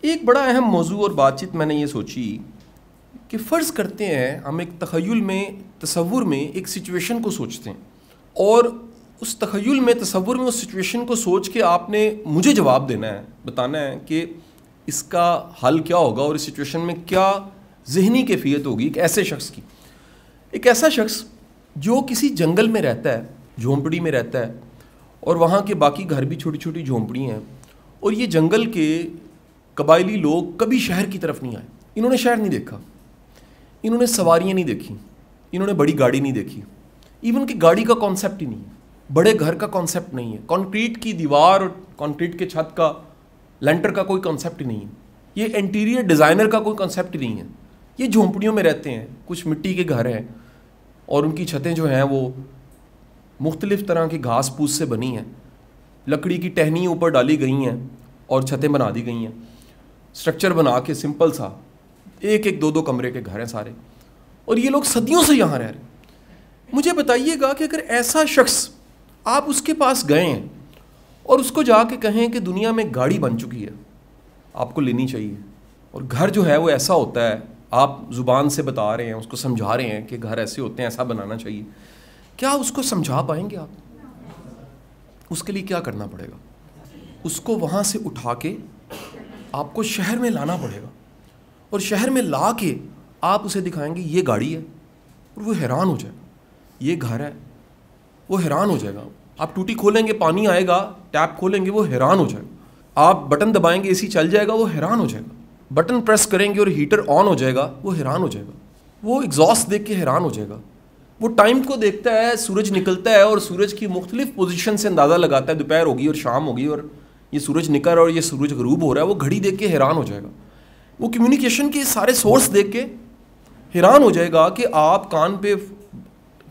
ایک بڑا اہم موضوع اور بات چیت میں نے یہ سوچی کہ فرض کرتے ہیں ہم ایک تخیل میں تصور میں ایک سچویشن کو سوچتے ہیں اور اس تخیل میں تصور میں اس سچویشن کو سوچ کے آپ نے مجھے جواب دینا ہے، بتانا ہے کہ اس کا حل کیا ہوگا اور اس سچویشن میں کیا ذہنی کیفیت ہوگی ایک ایسا شخص جو کسی جنگل میں رہتا ہے، جھونپڑی میں رہتا ہے، اور وہاں کے باقی گھر بھی چھوٹی چھوٹی جھونپڑی ہیں، اور یہ جنگل کے قبائلی لوگ کبھی شہر کی طرف نہیں آئے، انہوں نے شہر نہیں دیکھا، انہوں نے سواریاں نہیں دیکھی، انہوں نے بڑی گاڑی نہیں دیکھی، ایون کہ گاڑی کا کانسیپٹ ہی نہیں ہے، بڑے گھر کا کانسیپٹ نہیں ہے، کنکریٹ کی دیوار اور کنکریٹ کے چھت کا لینٹر کا کوئی کانسیپٹ ہی نہیں ہے، یہ انٹیریئر ڈیزائنر کا کوئی کانسیپٹ ہی نہیں ہے، یہ جھونپڑیوں میں رہتے ہیں، کچھ مٹی کے گھر ہیں اور ان کی چھتیں جو ہیں وہ مختلف طرح کی گھاس پھوس سے بنی ہیں، لکڑی کی ٹہنی اوپر ڈالی گئی ہیں اور چھتیں بنا دی گئی ہیں، سٹرکچر بنا کے سمپل سا ایک ایک دو دو کمرے کے گھر ہیں سارے، اور یہ لوگ صدیوں سے یہاں رہ رہے ہیں۔ مجھے بتائیے گا کہ اگر ایسا شخص آپ اس کے پاس گئے ہیں اور اس کو جا کے کہیں کہ دنیا میں گاڑی بن چکی ہے، آپ کو لینی چاہیے، اور گھر جو ہے وہ ایسا ہوتا ہے، آپ زبان سے بتا رہے ہیں، اس کو سمجھا رہے ہیں کہ گھر ایسے ہوتے ہیں، ایسا بنانا چاہیے، کیا اس کو سمجھا پائیں گے آپ؟ اس کے لیے کیا کرنا پڑے گا؟ اس کو وہاں سے اٹھا کے آپ کو شہر میں لانا پڑے گا، اور شہر میں لا کے آپ اسے دکھائیں گے یہ گاڑی ہے، اور وہ حیران ہو جائے گا، یہ گھر ہے، وہ حیران ہو جائے گا، آپ ٹوٹی کھولیں گے پانی آئے گا، ٹیپ کھولیں گے وہ حیران ہو جائے گا، آپ بٹن دبائیں گے اے سی چل جائے گا، وہ حیران ہو جائے گا، بٹن پریس کریں گے اور ہیٹر آن ہو جائے گا، وہ حیران ہو جائے گا، وہ ایگزاسٹ دیکھ کے حیران ہو جائے گا، وہ ٹائم کو دیکھتا ہے، سورج نکلتا ہے اور سورج کی مختلف پوزیشن سے اندازہ لگاتا ہے دوپہر ہوگی اور شام ہوگی اور یہ سورج نکل رہا ہے اور یہ سورج غروب ہو رہا ہے، وہ گھڑی دیکھ کے حیران ہو جائے گا، وہ کمیونیکیشن کے سارے سورس دیکھ کے حیران ہو جائے گا کہ آپ کان پہ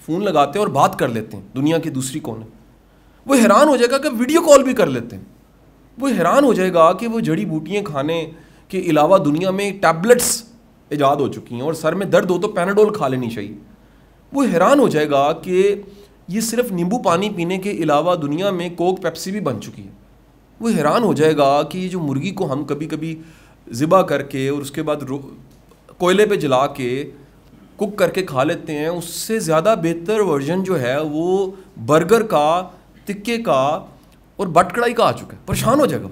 فون لگاتے ہیں اور بات کر لیتے ہیں دنیا کے دوسری کونے، وہ حیران ہو جائے گا کہ ویڈیو کال بھی کر لیتے ہیں، وہ حیران ہو جائے گا کہ وہ جڑی بوٹیاں کھانے کے علاوہ دنیا میں ٹیبلٹس ایجاد ہو چکی ہیں اور سر میں درد ہو تو پیناڈول کھا لینی چاہیے، وہ حیران ہو جائے گا کہ یہ صرف نیمبو پانی پینے کے علاوہ دنیا میں کوک پیپسی بھی بن چکی ہے، وہ حیران ہو جائے گا کہ یہ جو مرغی کو ہم کبھی کبھی ذبح کر کے اور اس کے بعد کوئلے پہ جلا کے کک کر کے کھا لیتے ہیں، اس سے زیادہ بہتر ورژن جو ہے وہ برگر کا، تکے کا اور بٹ کڑائی کا آ چکا ہے، پریشان ہو جائے گا،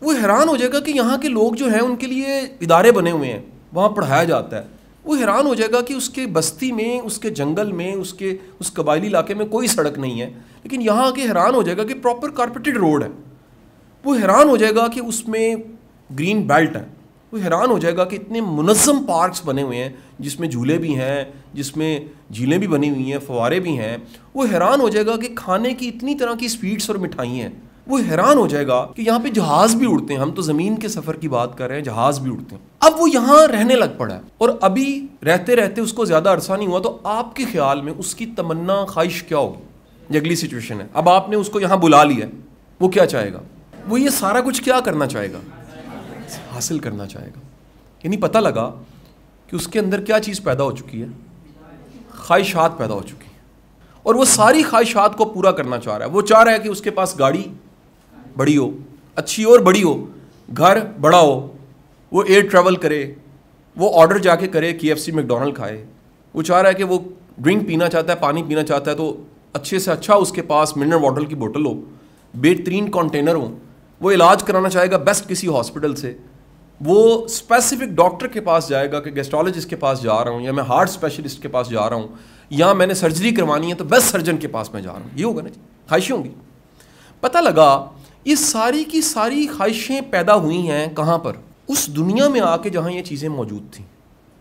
وہ حیران ہو جائے گا کہ یہاں کے لوگ جو ہیں ان کے لیے ادارے بنے ہوئے ہیں، وہاں پڑھایا جاتا ہے، وہ حیران ہو جائے گا کہ اس کے بستی میں، اس کے جنگل میں، اس قبائلی علاقے میں کوئی سڑک نہیں ہے، لیکن یہاں کے حیران ہو جائے گا کہ پراپر کارپیٹڈ روڈ ہے، وہ حیران ہو جائے گا کہ اس میں گرین بیلٹ ہے، وہ حیران ہو جائے گا کہ اتنے منظم پارکس بنے ہوئے ہیں جس میں جھولے بھی ہیں، جس میں جھیلیں بھی بنی ہوئی ہیں، فوارے بھی ہیں، وہ حیران ہو جائے گا کہ کھانے کی اتنی طرح کی سویٹس اور مٹھائی ہیں، وہ حیران ہو جائے گا کہ یہاں پہ جہاز بھی اڑتے ہیں، ہم تو زمین کے سفر کی بات کر رہے ہیں، جہاز بھی اڑتے ہیں، اب وہ یہاں رہنے لگ پڑا ہے، اور ابھی رہتے رہتے اس کو زیادہ عرصہ نہیں ہوا، تو آپ کے خیال میں اس کی تمنا خواہش کیا ہوگی؟ یہ اگلی سچویشن ہے، اب آپ نے اس کو یہاں بلا لیا، وہ کیا چاہے گا؟ وہ یہ سارا کچھ کیا کرنا چاہے گا؟ حاصل کرنا چاہے گا، یعنی پتہ لگا کہ اس کے اندر کیا چیز پیدا ہو چکی ہے؟ خواہشات پیدا ہو چکی ہیں، اور وہ ساری خواہشات کو پورا کرنا چاہ رہا ہے، وہ چاہ رہا ہے کہ اس کے پاس گاڑی بڑی ہو، اچھی اور بڑی ہو، گھر بڑا ہو، وہ ایئر ٹریول کرے، وہ آرڈر جا کے کرے KFC میکڈونلڈ کھائے، وہ چاہ رہا ہے کہ وہ ڈرنک پینا چاہتا ہے، پانی پینا چاہتا ہے تو اچھے سے اچھا اس کے پاس منرل واٹر کی بوتل ہو، بہترین کنٹینر ہو، وہ علاج کرانا چاہے گا بیسٹ کسی ہاسپٹل سے، وہ اسپیسیفک ڈاکٹر کے پاس جائے گا کہ گیسٹرولوجسٹ کے پاس جا رہا ہوں، یا میں ہارٹ اسپیشلسٹ کے پاس جا رہا ہوں، یا میں نے سرجری کروانی ہے تو بیسٹ سرجن کے پاس میں جا رہا ہوں، یہ ہوگا نا، خواہشیں ہوں گی۔ پتہ لگا یہ ساری کی ساری خواہشیں پیدا ہوئی ہیں کہاں پر؟ اس دنیا میں آ کے جہاں یہ چیزیں موجود تھیں۔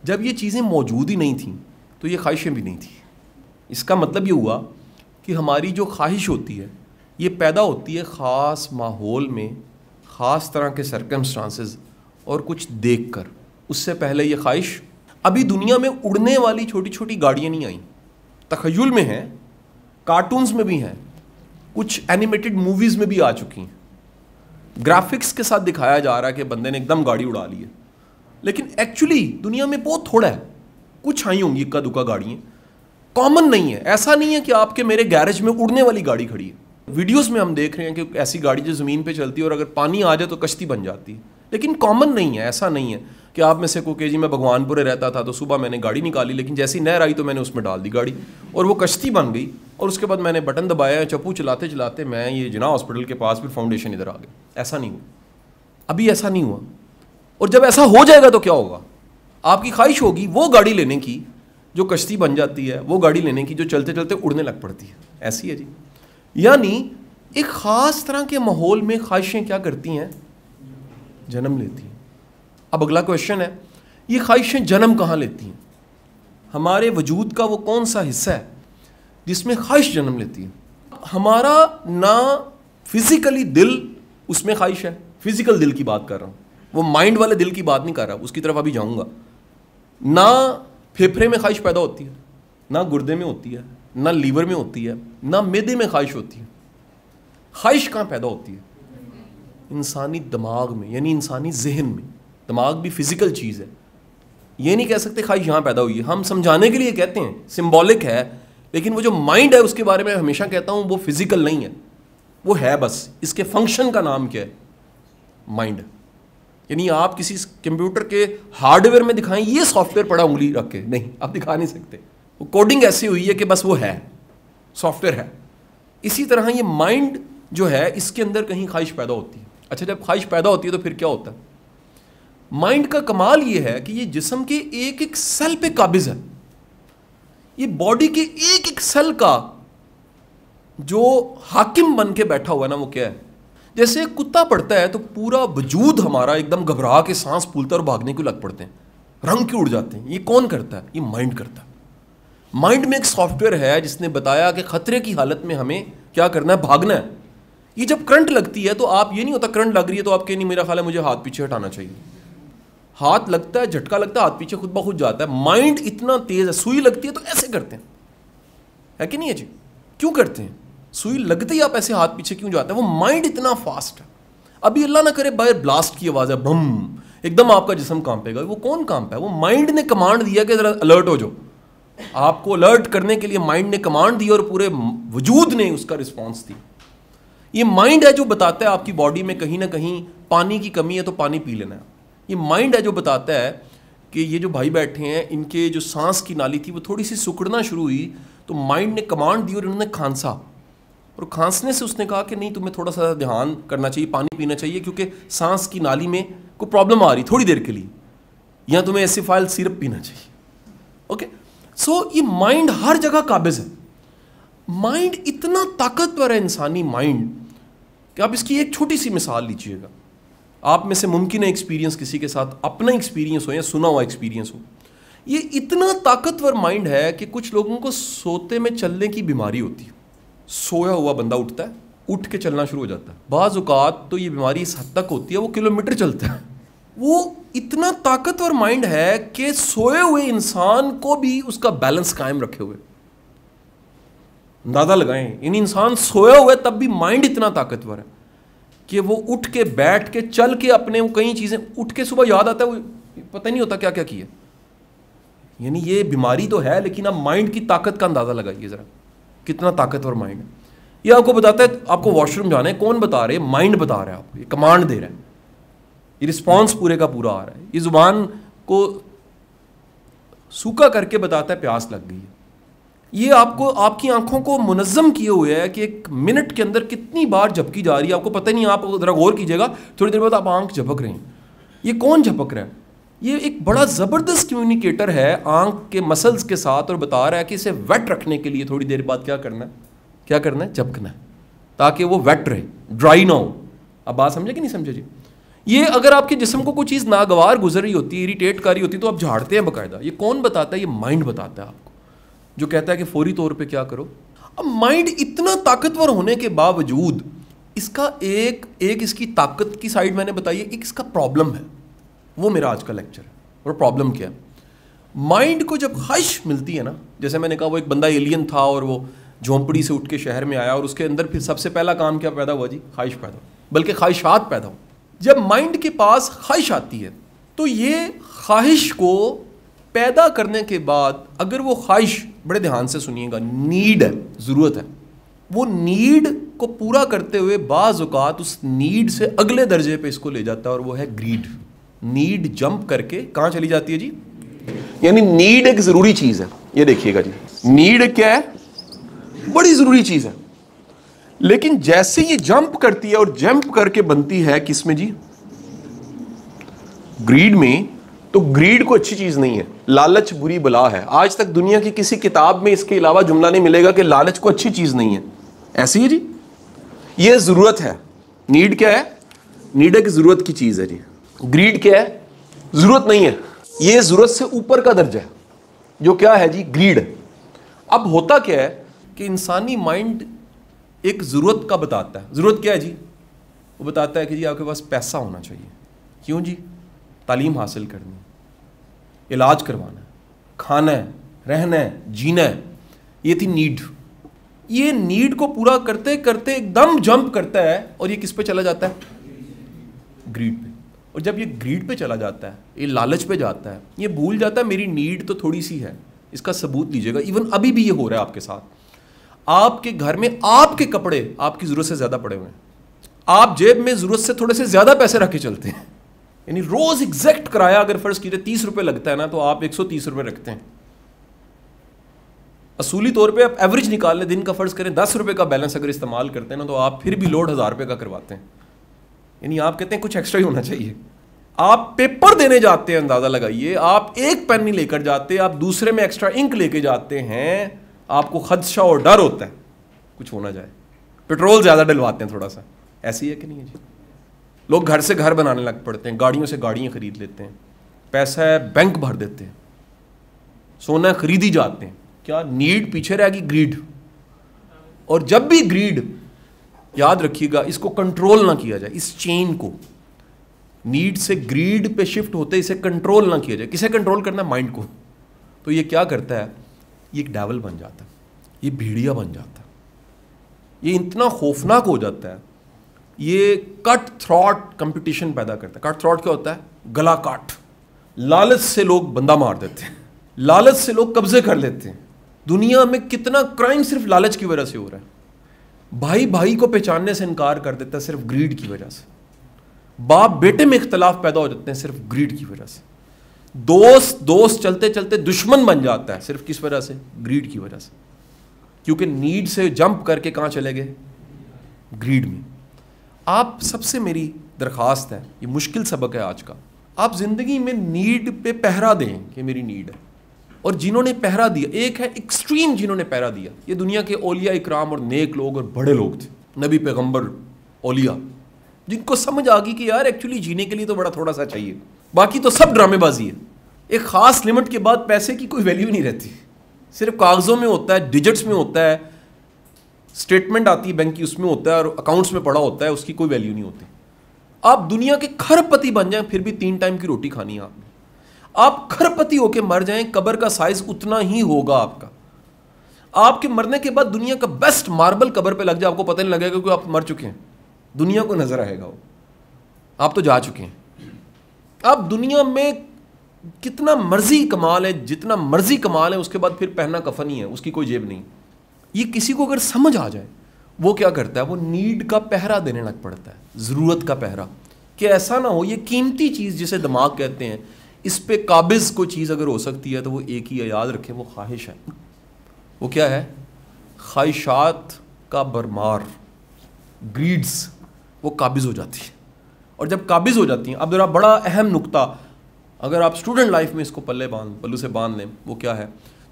جب یہ چیزیں موجود ہی نہیں تھیں تو یہ خواہشیں بھی نہیں تھیں۔ اس کا مطلب یہ ہوا کہ ہماری جو خواہش ہوتی ہے یہ پیدا ہوتی ہے خاص ماحول میں، خاص طرح کے سرکمسٹانسز اور کچھ دیکھ کر۔ اس سے پہلے یہ خواہش، ابھی دنیا میں اڑنے والی چھوٹی چھوٹی گاڑیاں نہیں آئیں، تخیل میں ہیں، کارٹونز میں بھی ہیں، کچھ اینیمیٹڈ موویز میں بھی آ چکی ہیں، گرافکس کے ساتھ دکھایا جا رہا ہے کہ بندے نے ایک دم گاڑی اڑا لی ہے، لیکن ایکچولی دنیا میں بہت تھوڑا ہے، کچھ آئی ہوں گی اکا دکا گاڑیاں، کامن نہیں ہے۔ ایسا نہیں ہے کہ آپ کے میرے گیرج میں اڑنے والی گاڑی کھڑی ہے، ویڈیوز میں ہم دیکھ رہے ہیں کہ ایسی گاڑی جو زمین پہ چلتی ہے اور اگر پانی آ جائے تو کشتی بن جاتی ہے، لیکن کامن نہیں ہے. ایسا نہیں ہے کہ آپ میں سے کو کہ جی میں بھگوان پورے رہتا تھا تو صبح میں نے گاڑی نکالی, لیکن جیسی نہر آئی تو میں نے اس میں ڈال دی گاڑی اور وہ کشتی بن گئی, اور اس کے بعد میں نے بٹن دبایا, چپو چلاتے چلاتے میں یہ جناح ہاسپٹل کے پاس پھر فاؤنڈیشن ادھر آ گیا. ایسا نہیں ہوا, ابھی ایسا نہیں ہوا. اور جب ایسا ہو جائے گا تو کیا ہوگا؟ آپ کی خواہش ہوگی وہ گاڑی لینے کی جو کشتی بن جاتی ہے, وہ گاڑی لینے کی جو چلتے چلتے اڑنے لگ پڑتی ہے. ایسی ہے جی. یعنی ایک خاص طرح کے ماحول میں خواہشیں کیا کرتی ہیں؟ جنم لیتی ہیں. اب اگلا کویشچن ہے, یہ خواہشیں جنم کہاں لیتی ہیں؟ ہمارے وجود کا وہ کون سا حصہ ہے جس میں خواہش جنم لیتی ہے؟ ہمارا نہ فزیکلی دل اس میں خواہش ہے, فزیکل دل کی بات کر رہا ہوں, وہ مائنڈ والے دل کی بات نہیں کر رہا, اس کی طرف ابھی جاؤں گا. نہ پھیپھڑے میں خواہش پیدا ہوتی ہے, نہ گردے میں ہوتی ہے, نہ لیور میں ہوتی ہے, نہ معدے میں خواہش ہوتی ہے. خواہش کہاں پیدا ہوتی ہے؟ انسانی دماغ میں, یعنی انسانی ذہن میں. دماغ بھی فزیکل چیز ہے, یہ نہیں کہہ سکتے خواہش یہاں پیدا ہوئی ہے. ہم سمجھانے کے لیے کہتے ہیں, سمبولک ہے, لیکن وہ جو مائنڈ ہے اس کے بارے میں ہمیشہ کہتا ہوں وہ فزیکل نہیں ہے, وہ ہے بس. اس کے فنکشن کا نام کیا ہے؟ مائنڈ. یعنی آپ کسی کمپیوٹر کے ہارڈ ویئر میں دکھائیں یہ سافٹ ویئر پڑا انگلی رکھ کے, نہیں, آپ دکھا نہیں سکتے. وہ کوڈنگ ایسی ہوئی ہے کہ بس وہ ہے, سافٹ ویئر ہے. اسی طرح یہ مائنڈ جو ہے اس کے اندر کہیں خواہش پیدا ہوتی ہے. اچھا, جب خواہش پیدا ہوتی ہے تو پھر کیا ہوتا ہے؟ مائنڈ کا کمال یہ ہے کہ یہ جسم کے ایک ایک سیل پہ قابض ہے. یہ باڈی کے ایک ایک سیل کا جو حاکم بن کے بیٹھا ہوا ہے نا, وہ کیا ہے؟ جیسے کتا پڑتا ہے تو پورا وجود ہمارا ایک دم گھبرا کے سانس پھولتا ہے اور بھاگنے کو لگ پڑتے ہیں, رنگ کیوں اڑ جاتے ہیں. یہ کون کرتا ہے؟ یہ مائنڈ کرتا ہے. مائنڈ میں ایک سافٹ ویئر ہے جس نے بتایا کہ خطرے کی حالت میں ہمیں کیا کرنا ہے؟ بھاگنا ہے. یہ جب کرنٹ لگتی ہے تو آپ یہ نہیں ہوتا کرنٹ لگ رہی ہے تو آپ کہ نہیں میرا خیال ہے مجھے ہاتھ پیچھے ہٹانا چاہیے. ہاتھ لگتا ہے, جھٹکا لگتا ہے, ہاتھ پیچھے خود بخود جاتا ہے. مائنڈ اتنا تیز ہے, سوئی لگتی ہے تو ایسے کرتے ہیں, ہے کہ نہیں ہے جی؟ کیوں کرتے ہیں؟ سوئی لگتے ہی آپ ایسے ہاتھ پیچھے کیوں جاتے ہیں؟ وہ مائنڈ اتنا فاسٹ ہے. ابھی اللہ نہ کرے باہر بلاسٹ کی آواز ہے, بم, ایک دم آپ کا جسم کانپے گا. وہ کون کانپا ہے؟ وہ مائنڈ نے کمانڈ دیا کہ ذرا الرٹ ہو جاؤ. آپ کو الرٹ کرنے کے لیے مائنڈ نے کمانڈ دی اور پورے وجود نے اس کا رسپانس دی. یہ مائنڈ ہے جو بتاتا ہے آپ کی باڈی میں کہیں نہ کہیں پانی کی کمی ہے تو پانی پی لینا ہے. یہ مائنڈ ہے جو بتاتا ہے کہ یہ جو بھائی بیٹھے ہیں ان کے جو سانس کی نالی تھی وہ تھوڑی سی سکڑنا شروع ہوئی تو مائنڈ نے کمانڈ دی اور انہوں نے کھانسا, اور کھانسنے سے اس نے کہا کہ نہیں تمہیں تھوڑا سا دھیان کرنا چاہیے, پانی پینا چاہیے کیونکہ سانس کی نالی میں کوئی پرابلم آ رہی تھوڑی دیر کے لیے, یا تمہیں ایسیفائل سیرپ پینا چاہیے. اوکے, سو یہ مائنڈ ہر جگہ قابض ہے. مائنڈ اتنا طاقتور ہے انسانی مائنڈ کہ آپ اس کی ایک چھوٹی سی مثال لیجیے گا. آپ میں سے ممکن ہے ایکسپیرینس کسی کے ساتھ اپنا ایکسپیرینس ہو یا سنا ہوا ایکسپیرینس ہو. یہ اتنا طاقتور مائنڈ ہے کہ کچھ لوگوں کو سوتے میں چلنے کی بیماری ہوتی ہے. سویا ہوا بندہ اٹھتا ہے, اٹھ کے چلنا شروع ہو جاتا ہے. بعض اوقات تو یہ بیماری اس حد تک ہوتی ہے وہ کلومیٹر چلتا ہے. وہ اتنا طاقتور مائنڈ ہے کہ سوئے ہوئے انسان کو بھی اس کا بیلنس قائم رکھے ہوئے. اندازہ لگائیں, انسان سویا ہوا ہے تب بھی مائنڈ اتنا طاقتور ہے کہ وہ اٹھ کے بیٹھ کے چل کے اپنے کئی چیزیں اٹھ کے صبح یاد آتا ہے, وہ پتہ نہیں ہوتا کیا کیا کیا. یعنی یہ بیماری تو ہے لیکن اب مائنڈ کی طاقت کا اندازہ لگائیے ذرا, کتنا طاقتور مائنڈ ہے. یہ آپ کو بتاتا ہے آپ کو واش روم جانا ہے, کون بتا رہے ہیں؟ مائنڈ بتا رہا ہے آپ کو, یہ کمانڈ دے رہا ہے, یہ رسپانس پورے کا پورا آ رہا ہے. یہ زبان کو سوکھا کر کے بتاتا ہے پیاس لگ گئی ہے. یہ آپ کو آپ کی آنکھوں کو منظم کیے ہوئے ہے کہ ایک منٹ کے اندر کتنی بار جھپکی جا رہی ہے آپ کو پتہ نہیں. آپ ذرا غور کیجیے گا, تھوڑی دیر بعد آپ آنکھ جھپک رہے ہیں. یہ کون جھپک رہا ہے؟ یہ ایک بڑا زبردست کمیونیکیٹر ہے آنکھ کے مسلز کے ساتھ, اور بتا رہا ہے کہ اسے ویٹ رکھنے کے لیے تھوڑی دیر بعد کیا کرنا ہے, جھپکنا ہے, تاکہ وہ ویٹ رہے, ڈرائی نہ ہو. اب بات سمجھے کہ نہیں سمجھے جی؟ یہ اگر آپ کے جسم کو کوئی چیز ناگوار گزر رہی ہوتی ہے, اریٹیٹ کر رہی ہوتی ہے تو آپ جھاڑتے ہیں باقاعدہ. یہ کون بتاتا ہے؟ یہ مائنڈ بتاتا ہے آپ کو, جو کہتا ہے کہ فوری طور پہ کیا کرو. اب مائنڈ اتنا طاقتور ہونے کے باوجود اس کا ایک اس کی طاقت کی سائڈ میں نے بتائی ہے, ایک اس کا پرابلم ہے. وہ میرا آج کا لیکچر ہے. اور پرابلم کیا ہے؟ مائنڈ کو جب خواہش ملتی ہے نا, جیسے میں نے کہا وہ ایک بندہ ایلین تھا اور وہ جھونپڑی سے اٹھ کے شہر میں آیا, اور اس کے اندر پھر سب سے پہلا کام کیا پیدا ہوا جی؟ خواہش پیدا ہو, بلکہ خواہشات پیدا ہو. جب مائنڈ کے پاس خواہش آتی ہے تو یہ خواہش کو پیدا کرنے کے بعد اگر وہ خواہش, بڑے دھیان سے سنیے گا, نیڈ ہے, ضرورت ہے, وہ نیڈ کو پورا کرتے ہوئے بعض اوقات اس نیڈ سے اگلے درجے پہ اس کو لے جاتا ہے, اور وہ ہے گریڈ. نیڈ جمپ کر کے کہاں چلی جاتی ہے جی؟ یعنی نیڈ ایک ضروری چیز ہے, یہ دیکھیے گا جی, نیڈ کیا ہے؟ بڑی ضروری چیز ہے, لیکن جیسے یہ جمپ کرتی ہے اور جمپ کر کے بنتی ہے کس میں جی؟ گریڈ میں. تو گریڈ کو اچھی چیز نہیں ہے, لالچ بری بلا ہے. آج تک دنیا کی کسی کتاب میں اس کے علاوہ جملہ نہیں ملے گا کہ لالچ کو اچھی چیز نہیں ہے. ایسی ہے جی, یہ ضرورت ہے. نیڈ کیا ہے؟ نیڈ ایک ضرورت کی چیز ہے جی. گریڈ کیا ہے؟ ضرورت نہیں ہے, یہ ضرورت سے اوپر کا درجہ ہے جو کیا ہے جی؟ گریڈ. اب ہوتا کیا ہے کہ انسانی مائنڈ ایک ضرورت کا بتاتا ہے. ضرورت کیا ہے جی؟ وہ بتاتا ہے کہ جی آپ کے پاس پیسہ ہونا چاہیے. کیوں جی؟ تعلیم حاصل کرنی, علاج کروانا ہے, کھانا ہے, رہنا ہے, جینا ہے. یہ تھی نیڈ. یہ نیڈ کو پورا کرتے کرتے ایک دم جمپ کرتا ہے, اور یہ کس پہ چلا جاتا ہے؟ گریڈ پہ. اور جب یہ گریڈ پہ چلا جاتا ہے, یہ لالچ پہ جاتا ہے, یہ بھول جاتا ہے میری نیڈ تو تھوڑی سی ہے. اس کا ثبوت لیجیے گا, ایون ابھی بھی یہ ہو رہا ہے آپ کے ساتھ. آپ کے گھر میں آپ کے کپڑے آپ کی ضرورت سے زیادہ پڑے ہوئے ہیں. آپ جیب میں ضرورت سے تھوڑے سے زیادہ پیسے رکھ کے چلتے ہیں. یعنی روز ایگزیکٹ کرایہ اگر فرض کیجیے 30 روپے لگتا ہے نا, تو آپ 130 روپے رکھتے ہیں. اصولی طور پہ آپ ایوریج نکال لیں, دن کا فرض کریں 10 روپے کا بیلنس اگر استعمال کرتے ہیں نا, تو آپ پھر بھی لوڈ 1000 روپے کا کرواتے ہیں. یعنی آپ کہتے ہیں کچھ ایکسٹرا ہی ہونا چاہیے. آپ پیپر دینے جاتے ہیں, اندازہ لگائیے, آپ ایک پین نہیں لے کر جاتے, آپ دوسرے میں ایکسٹرا انک لے کے جاتے ہیں. آپ کو خدشہ اور ڈر ہوتا ہے کچھ ہونا جائے. پیٹرول زیادہ ڈلواتے ہیں تھوڑا سا. ایسی ہے کہ نہیں ہے جی؟ لوگ گھر سے گھر بنانے لگ پڑتے ہیں, گاڑیوں سے گاڑیاں خرید لیتے ہیں, پیسہ ہے بینک بھر دیتے ہیں, سونا خریدی جاتے ہیں. کیا نیڈ پیچھے رہے گی؟ گریڈ. اور جب بھی گریڈ, یاد رکھیے گا, اس کو کنٹرول نہ کیا جائے, اس چین کو نیڈ سے گریڈ پہ شفٹ ہوتے اسے کنٹرول نہ کیا جائے. کسے کنٹرول کرنا ہے؟ مائنڈ کو. تو یہ کیا کرتا ہے؟ یہ ایک ڈیول بن جاتا ہے, یہ بھیڑیا بن جاتا ہے, یہ اتنا خوفناک ہو جاتا ہے. یہ کٹ تھروٹ کمپٹیشن پیدا کرتا ہے. کٹ تھروٹ کیا ہوتا ہے؟ گلا کاٹ. لالچ سے لوگ بندہ مار دیتے ہیں, لالچ سے لوگ قبضے کر لیتے ہیں. دنیا میں کتنا کرائم صرف لالچ کی وجہ سے ہو رہا ہے. بھائی بھائی کو پہچاننے سے انکار کر دیتا ہے صرف گریڈ کی وجہ سے. باپ بیٹے میں اختلاف پیدا ہو جاتے ہیں صرف گریڈ کی وجہ سے. دوست چلتے چلتے دشمن بن جاتا ہے صرف کس وجہ سے؟ گریڈ کی وجہ سے. کیونکہ نیڈ سے جمپ کر کے کہاں چلے گئے؟ گریڈ میں. آپ سب سے میری درخواست ہے, یہ مشکل سبق ہے آج کا, آپ زندگی میں نیڈ پہ پہرا دیں کہ میری نیڈ ہے. اور جنہوں نے پہرا دیا, ایک ہے ایکسٹریم جنہوں نے پہرا دیا, یہ دنیا کے اولیاء اکرام اور نیک لوگ اور بڑے لوگ تھے, نبی پیغمبر اولیاء, جن کو سمجھ آ گئی کہ یار ایکچولی جینے کے لیے تو بڑا تھوڑا سا چاہیے, باقی تو سب ڈرامے بازی ہے. ایک خاص لمٹ کے بعد پیسے کی کوئی ویلیو نہیں رہتی, صرف کاغذوں میں ہوتا ہے, ڈیجٹس میں ہوتا ہے, اسٹیٹمنٹ آتی ہے بینک کی اس میں ہوتا ہے, اور اکاؤنٹس میں پڑا ہوتا ہے, اس کی کوئی ویلیو نہیں ہوتی. آپ دنیا کے کھرب پتی بن جائیں پھر بھی 3 ٹائم کی روٹی کھانی ہے آپ نے. آپ کھرب پتی ہو کے مر جائیں, قبر کا سائز اتنا ہی ہوگا آپ کا. آپ کے مرنے کے بعد دنیا کا بیسٹ ماربل قبر پہ لگ جائے, آپ کو پتہ نہیں لگے گا کہ آپ مر چکے ہیں, دنیا کو نظر آئے گا وہ, آپ تو جا چکے ہیں. آپ دنیا میں کتنا مرضی کمال ہے, جتنا مرضی کمال ہے, اس کے بعد پھر پہننا کفن ہی ہے, اس کی کوئی جیب نہیں. یہ کسی کو اگر سمجھ آ جائے, وہ کیا کرتا ہے؟ وہ نیڈ کا پہرا دینے لگ پڑتا ہے, ضرورت کا پہرا, کہ ایسا نہ ہو یہ قیمتی چیز جسے دماغ کہتے ہیں, اس پہ قابض کوئی چیز اگر ہو سکتی ہے تو وہ ایک ہی ہے, یاد رکھیں, وہ خواہش ہے. وہ کیا ہے؟ خواہشات کا برمار, گریڈز, وہ قابض ہو جاتی ہے. اور جب قابض ہو جاتی ہیں, اب ذرا بڑا اہم نقطہ, اگر آپ اسٹوڈنٹ لائف میں اس کو پلو سے باندھ لیں, وہ کیا ہے؟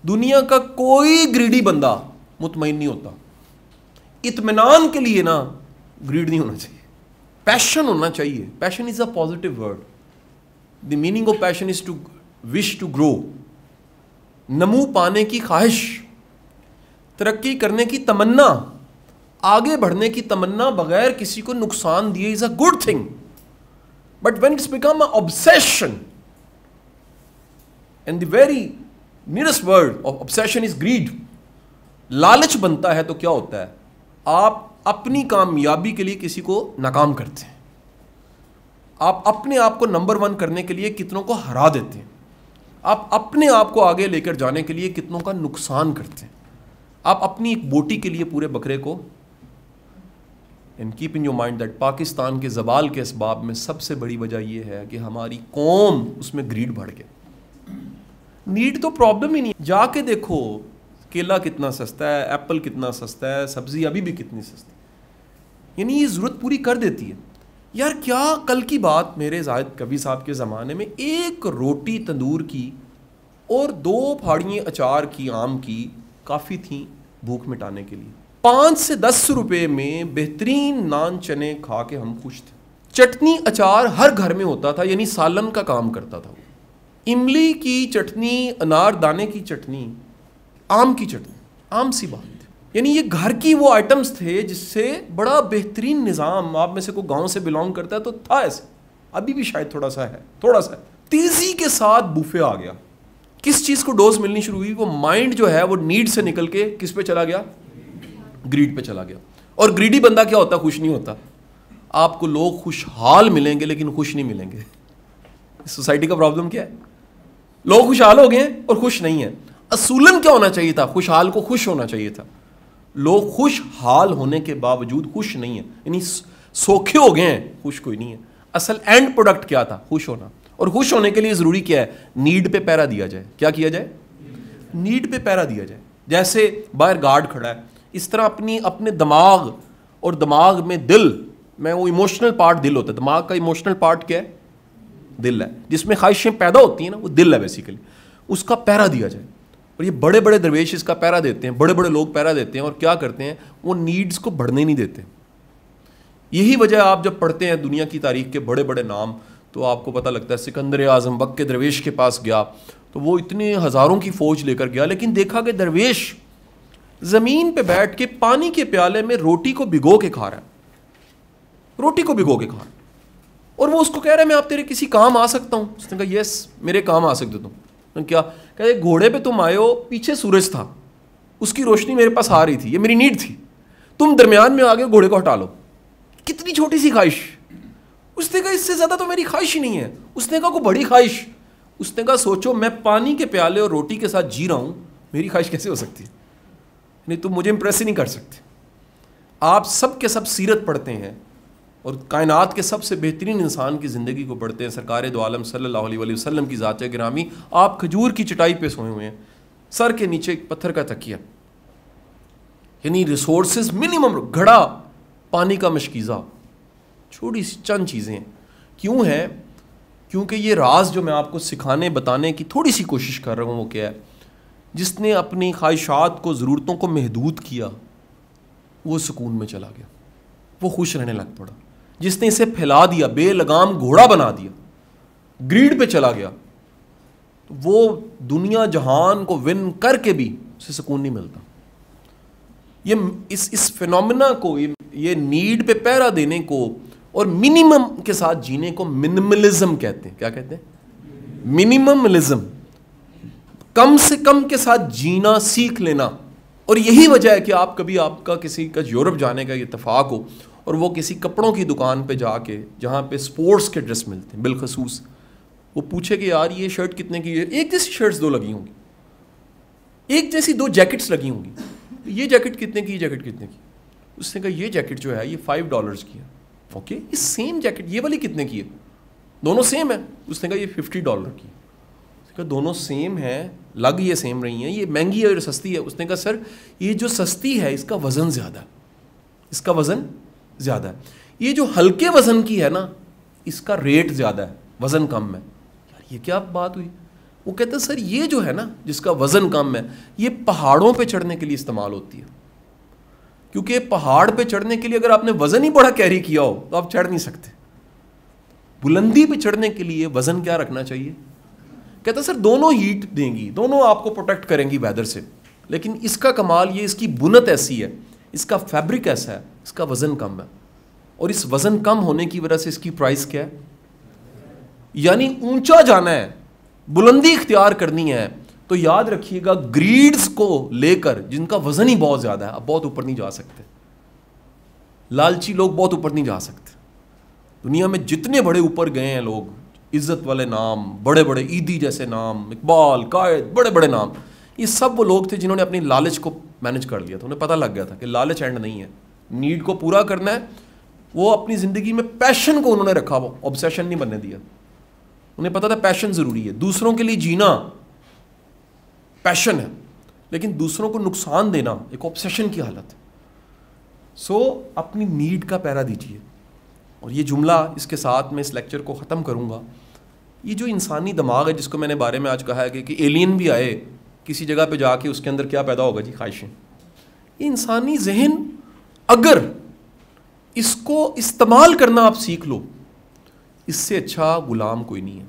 دنیا کا کوئی گریڈی بندہ مطمئن نہیں ہوتا. اطمینان کے لیے نا گریڈ نہیں ہونا چاہیے, پیشن ہونا چاہیے. Passion is a positive word. The meaning of passion is to wish to grow, نمو پانے کی خواہش, ترقی کرنے کی تمنا, آگے بڑھنے کی تمنا بغیر کسی کو نقصان دیے, is a good thing. But when it's become a obsession, and the very nearest word of obsession is greed, لالچ بنتا ہے تو کیا ہوتا ہے؟ آپ اپنی کامیابی کے لیے کسی کو ناکام کرتے ہیں, آپ اپنے آپ کو نمبر 1 کرنے کے لیے کتنوں کو ہرا دیتے ہیں, آپ اپنے آپ کو آگے لے کر جانے کے لیے کتنوں کا نقصان کرتے ہیں, آپ اپنی ایک بوٹی کے لیے پورے بکرے کو and keep in your mind that Pakistan کے زوال کے اسباب میں سب سے بڑی وجہ یہ ہے کہ ہماری قوم اس میں گریڈ بڑھ گیا. نیڈ تو پرابلم ہی نہیں. جا کے دیکھو کیلا کتنا سستا ہے, ایپل کتنا سستا ہے, سبزی ابھی بھی کتنی سستی, یعنی یہ ضرورت پوری کر دیتی ہے. یار کیا کل کی بات میرے زاہد کبھی صاحب کے زمانے میں ایک روٹی تندور کی اور 2 پھاڑیاں اچار کی آم کی کافی تھیں بھوک مٹانے کے لیے. 5 سے 10 روپے میں بہترین نان چنے کھا کے ہم خوش تھے. چٹنی اچار ہر گھر میں ہوتا تھا, یعنی سالن کا کام کرتا تھا. املی کی چٹنی, انار دانے کی چٹنی, آم کی چٹنی, عام سی بات. یعنی یہ گھر کی وہ آئٹمز تھے جس سے بڑا بہترین نظام. آپ میں سے کوئی گاؤں سے بلانگ کرتا ہے تو تھا ایسے, ابھی بھی شاید تھوڑا سا ہے. تیزی کے ساتھ بوفے آ گیا. کس چیز کو ڈوز ملنی شروع ہوئی؟ وہ مائنڈ جو ہے وہ نیڈ سے نکل کے کس پہ چلا گیا؟ گریڈ پہ چلا گیا. اور گریڈی بندہ کیا ہوتا ہے؟ خوش نہیں ہوتا. آپ کو لوگ خوشحال ملیں گے لیکن خوش نہیں ملیں گے. سوسائٹی کا پرابلم کیا ہے؟ لوگ خوشحال ہو گئے ہیں اور خوش نہیں ہیں. اصولاً کیا ہونا چاہیے تھا؟ خوشحال کو خوش ہونا چاہیے تھا. لوگ خوشحال ہونے کے باوجود خوش نہیں ہیں, یعنی سوکھے ہو گئے ہیں, خوش کوئی نہیں ہے. اصل اینڈ پروڈکٹ کیا تھا؟ خوش ہونا. اور خوش ہونے کے لیے ضروری کیا ہے؟ نیڈ پہ پیرا دیا جائے. کیا کیا جائے؟ نیڈ پہ پیرا دیا جائے. جیسے باہر گارڈ کھڑا ہے, اس طرح اپنے دماغ اور دماغ میں دل میں وہ ایموشنل پارٹ دل ہوتا ہے. دماغ کا ایموشنل پارٹ کیا ہے؟ دل ہے. جس میں خواہشیں پیدا ہوتی ہیں نا, وہ دل ہے بیسیکلی. اس کا پیرا دیا جائے. اور یہ بڑے بڑے درویش اس کا پیرا دیتے ہیں, بڑے بڑے لوگ پیرا دیتے ہیں, اور کیا کرتے ہیں؟ وہ نیڈز کو بڑھنے نہیں دیتے. یہی وجہ آپ جب پڑھتے ہیں دنیا کی تاریخ کے بڑے بڑے نام تو آپ کو پتہ لگتا ہے سکندر اعظم وقت کے درویش کے پاس گیا تو وہ اتنے ہزاروں کی فوج لے کر گیا, لیکن دیکھا کہ درویش زمین پہ بیٹھ کے پانی کے پیالے میں روٹی کو بھگو کے کھا رہا ہے. روٹی کو بھگو کے کھا رہا ہے. اور وہ اس کو کہہ رہا ہے میں آپ تیرے کسی کام آ سکتا ہوں؟ اس نے کہا یس میرے کام آ سکتے تم. کیا کہ گھوڑے پہ تم آئے ہو, پیچھے سورج تھا, اس کی روشنی میرے پاس آ رہی تھی, یہ میری نیڈ تھی, تم درمیان میں آ گئے, گھوڑے کو ہٹا لو. کتنی چھوٹی سی خواہش. اس نے کہا اس سے زیادہ تو میری خواہش ہی نہیں ہے. اس نے کہا کوئی بڑی خواہش. اس نے کہا سوچو میں پانی کے پیالے اور روٹی کے ساتھ جی رہا ہوں, میری خواہش کیسے ہو سکتی ہے؟ نہیں تم مجھے امپریس ہی نہیں کر سکتے. آپ سب کے سب سیرت پڑھتے ہیں اور کائنات کے سب سے بہترین انسان کی زندگی کو پڑھتے ہیں, سرکار دو عالم صلی اللہ علیہ وسلم کی ذات گرامی. آپ کھجور کی چٹائی پہ سوئے ہوئے ہیں, سر کے نیچے ایک پتھر کا تکیہ, یعنی ریسورسز منیمم, گھڑا پانی کا مشکیزہ, چھوٹی سی چند چیزیں ہیں. کیوں ہے؟ کیونکہ یہ راز جو میں آپ کو سکھانے بتانے کی تھوڑی سی کوشش کر رہا ہوں وہ کیا ہے؟ جس نے اپنی خواہشات کو, ضرورتوں کو محدود کیا, وہ سکون میں چلا گیا, وہ خوش رہنے لگ پڑا. جس نے اسے پھیلا دیا, بے لگام گھوڑا بنا دیا, گریڈ پہ چلا گیا, تو وہ دنیا جہان کو ون کر کے بھی اسے سکون نہیں ملتا. یہ اس فینومینا کو, یہ نیڈ پہ پیرا دینے کو اور منیمم کے ساتھ جینے کو منیملزم کہتے ہیں. کیا کہتے ہیں؟ منیملزم, کم سے کم کے ساتھ جینا سیکھ لینا. اور یہی وجہ ہے کہ آپ کبھی آپ کا کسی کا یورپ جانے کا اتفاق ہو اور وہ کسی کپڑوں کی دکان پہ جا کے, جہاں پہ سپورٹس کے ڈریس ملتے ہیں بالخصوص, وہ پوچھے کہ یار یہ شرٹ کتنے کی ہے؟ ایک جیسی شرٹس 2 لگی ہوں گی, ایک جیسی 2 جیکٹس لگی ہوں گی. یہ جیکٹ کتنے کی, یہ جیکٹ کتنے کی؟ اس نے کہا یہ جیکٹ جو ہے یہ $5 کی ہے. اوکے, یہ سیم جیکٹ یہ والی کتنے کی ہے؟ دونوں سیم ہے. اس نے کہا یہ $50 کی. اس نے کہا دونوں سیم ہیں, لگ یہ سیم رہی ہیں, یہ مہنگی ہے اور سستی ہے. اس نے کہا سر یہ جو سستی ہے اس کا وزن زیادہ ہے, اس کا وزن زیادہ ہے. یہ جو ہلکے وزن کی ہے نا, اس کا ریٹ زیادہ ہے, وزن کم ہے. یار یہ کیا بات ہوئی؟ وہ کہتے ہیں سر یہ جو ہے نا جس کا وزن کم ہے, یہ پہاڑوں پہ چڑھنے کے لیے استعمال ہوتی ہے. کیونکہ پہاڑ پہ چڑھنے کے لیے اگر آپ نے وزن ہی بڑا کیری کیا ہو تو آپ چڑھ نہیں سکتے. بلندی پہ چڑھنے کے لیے وزن کیا رکھنا چاہیے؟ کہتا سر دونوں ہیٹ دیں گی, دونوں آپ کو پروٹیکٹ کریں گی ویدر سے, لیکن اس کا کمال یہ اس کی بنت ایسی ہے, اس کا فیبرک ایسا ہے, اس کا وزن کم ہے, اور اس وزن کم ہونے کی وجہ سے اس کی پرائس کیا ہے؟ یعنی اونچا جانا ہے, بلندی اختیار کرنی ہے تو یاد رکھیے گا گریڈز کو لے کر جن کا وزن ہی بہت زیادہ ہے, اب بہت اوپر نہیں جا سکتے. لالچی لوگ بہت اوپر نہیں جا سکتے. دنیا میں جتنے بڑے اوپر گئے ہیں لوگ, عزت والے نام, بڑے بڑے عیدی جیسے نام, اقبال, قائد, بڑے بڑے نام, یہ سب وہ لوگ تھے جنہوں نے اپنی لالچ کو مینج کر لیا تھا. انہیں پتہ لگ گیا تھا کہ لالچ اینڈ نہیں ہے, نیڈ کو پورا کرنا ہے وہ اپنی زندگی میں پیشن کو انہوں نے رکھا، وہ آبسیشن نہیں بننے دیا. انہیں پتا تھا پیشن ضروری ہے، دوسروں کے لیے جینا پیشن ہے، لیکن دوسروں کو نقصان دینا ایک آبسیشن کی حالت ہے. سو اپنی نیڈ کا پہرا دیجیے. اور یہ جملہ اس کے ساتھ میں اس لیکچر کو ختم کروں گا. یہ جو انسانی دماغ ہے جس کو میں نے بارے میں آج کہا ہے کہ ایلین بھی آئے کسی جگہ پہ جا کے اس کے اندر کیا پیدا ہوگا جی؟ خواہشیں. یہ انسانی ذہن اگر اس کو استعمال کرنا آپ سیکھ لو، اس سے اچھا غلام کوئی نہیں ہے.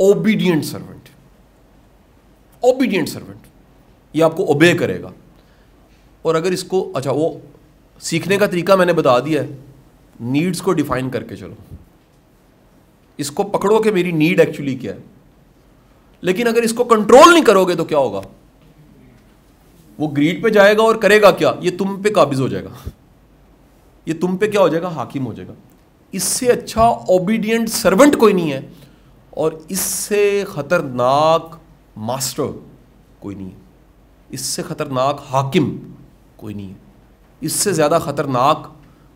اوبیڈینٹ سرونٹ، اوبیڈینٹ سرونٹ، یہ آپ کو اوبے کرے گا. اور اگر اس کو اچھا، وہ سیکھنے کا طریقہ میں نے بتا دیا ہے، نیڈز کو ڈیفائن کر کے چلو. اس کو پکڑو کہ میری نیڈ ایکچولی کیا ہے. لیکن اگر اس کو کنٹرول نہیں کرو گے تو کیا ہوگا؟ وہ گریڈ پہ جائے گا اور کرے گا کیا؟ یہ تم پہ قابض ہو جائے گا، یہ تم پہ کیا ہو جائے گا؟ حاکم ہو جائے گا. اس سے اچھا اوبیڈینٹ سرونٹ کوئی نہیں ہے، اور اس سے خطرناک ماسٹر کوئی نہیں ہے، اس سے خطرناک حاکم کوئی نہیں ہے، اس سے زیادہ خطرناک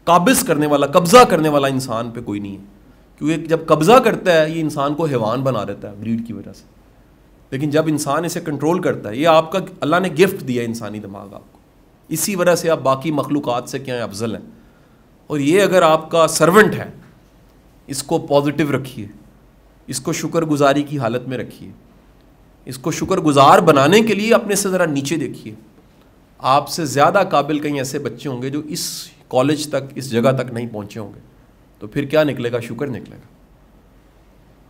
قابض کرنے والا، قبضہ کرنے والا انسان پہ کوئی نہیں ہے. کیونکہ جب قبضہ کرتا ہے یہ انسان کو حیوان بنا دیتا ہے گریڈ کی وجہ سے. لیکن جب انسان اسے کنٹرول کرتا ہے، یہ آپ کا اللہ نے گفٹ دیا انسانی دماغ آپ کو، اسی وجہ سے آپ باقی مخلوقات سے کیا افضل ہیں. اور یہ اگر آپ کا سرونٹ ہے، اس کو پازیٹیو رکھیے، اس کو شکر گزاری کی حالت میں رکھیے. اس کو شکر گزار بنانے کے لیے اپنے سے ذرا نیچے دیکھیے. آپ سے زیادہ قابل کہیں ایسے بچے ہوں گے جو اس کالج تک، اس جگہ تک نہیں پہنچے ہوں گے. تو پھر کیا نکلے گا؟ شکر نکلے گا.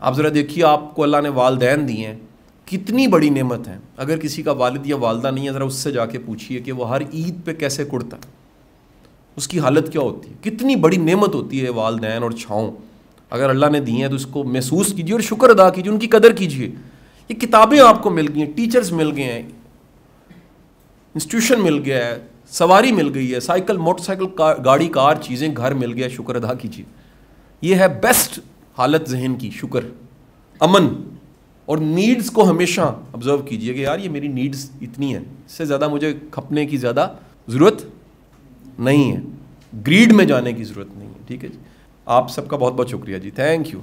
آپ ذرا دیکھیے، آپ کو اللہ نے والدین دیے ہیں، کتنی بڑی نعمت ہے. اگر کسی کا والد یا والدہ نہیں ہے، ذرا اس سے جا کے پوچھیے کہ وہ ہر عید پہ کیسے کڑتا ہے، اس کی حالت کیا ہوتی ہے. کتنی بڑی نعمت ہوتی ہے والدین اور چھاؤں. اگر اللہ نے دی ہیں تو اس کو محسوس کیجیے اور شکر ادا کیجیے، ان کی قدر کیجیے. یہ کتابیں آپ کو مل گئی ہیں، ٹیچرز مل گئے ہیں، انسٹیٹیوشن مل گیا ہے، سواری مل گئی ہے، سائیکل، موٹر سائیکل، گاڑی، کار، چیزیں، گھر مل گیا، شکر ادا کیجیے. یہ ہے بیسٹ حالت ذہن کی، شکر، امن. اور نیڈز کو ہمیشہ آبزرو کیجیے کہ یار یہ میری نیڈز اتنی ہیں، اس سے زیادہ مجھے کھپنے کی زیادہ ضرورت نہیں ہے، گریڈ میں جانے کی ضرورت نہیں ہے. ٹھیک ہے جی. آپ سب کا بہت بہت شکریہ جی. Thank you.